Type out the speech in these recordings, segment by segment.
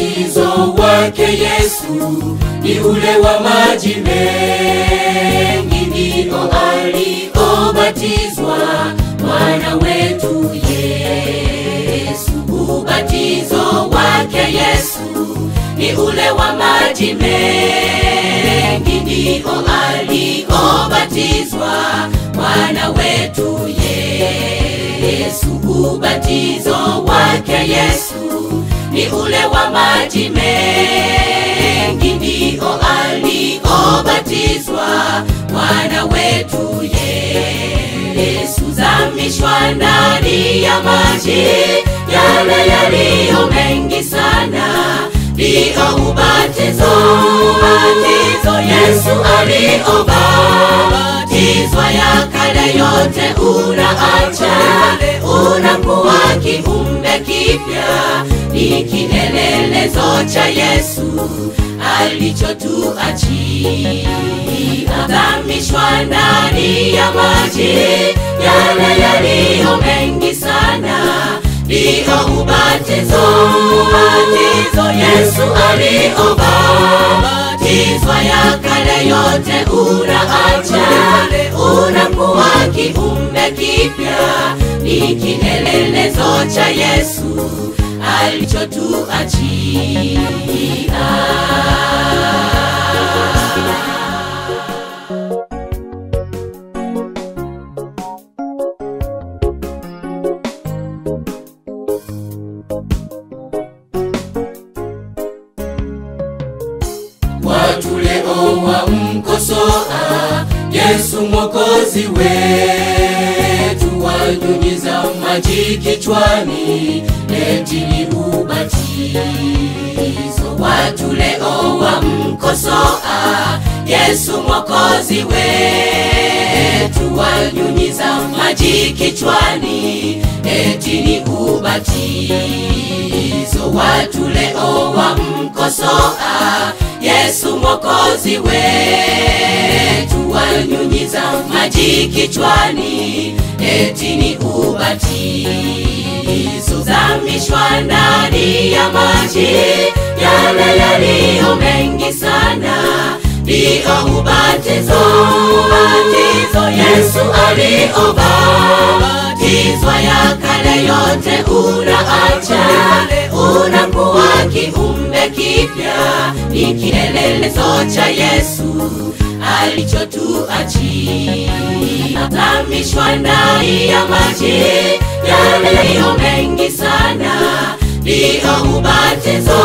ubatizo wake Yesu ni ule wa maji mengi, ndio aliobatizwa Bwana wetu Yesu. Ubatizo wake Yesu ni ule wa maji mengi, ndio aliobatizwa Bwana wetu Yesu. Ubatizo wake Yesu ni ule wa maji mengi, ndio aliobatizwa Bwana wetu Yesu. Zamishwa ndani ya maji yale yaliyo mengi sana, ndio ubatizo Yesu aliobatizwa. Ya kale yote unaacha, unakuwa kiumbe kipya. Ni kielelezo cha Yesu alichotuachia. Zamishwa ndani ya maji yale yaliyo mengi sana, ndio ubatizo Yesu aliobatizwa. Ya kale yote unaacha, unakuwa kiumbe kipya. Ni kielelezo cha Yesu alichotuachia. Watu leo wamkosoa Yesu Mwokozi wetu, wanyunyiza maji kichwani eti ni ubatizo. Watu leo wamkosoa Yesu Mwokozi wetu, wanyunyiza maji kichwani eti ni ubatizo. Watu leo wamkosoa Yesu Mwokozi wetu, wanyunyiza maji kichwani eti ni ubatizo. Zamishwa ndani ya maji yale yaliyo mengi sana, ndio ubatizo Yesu aliobatizwa. Ya kale yote unaacha, unakuwa kiumbe kipya. Ni kielelezo cha Yesu alichotuachia. Zamishwa ndani ya maji yale yaliyo mengi sana, ndio ubatizo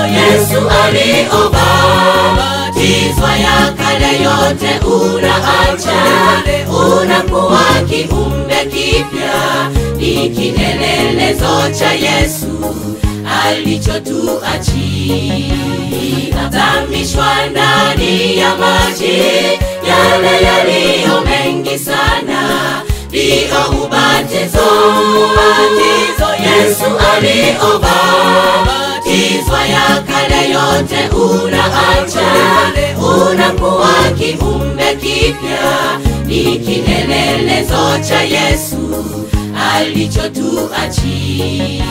Yesu aliobatizwa. Ya kale yote unaacha, unakuwa kiumbe kipya. Ni kielelezo cha Yesu alichotuachia. Zamishwa ndani ya maji yale yaliyo mengi sana, ndio ubatizo Yesu aliobatizwa. Ya kale yote unaacha, unakuwa kiumbe kipya. Ni kielelezo cha Yesu alichotuachia.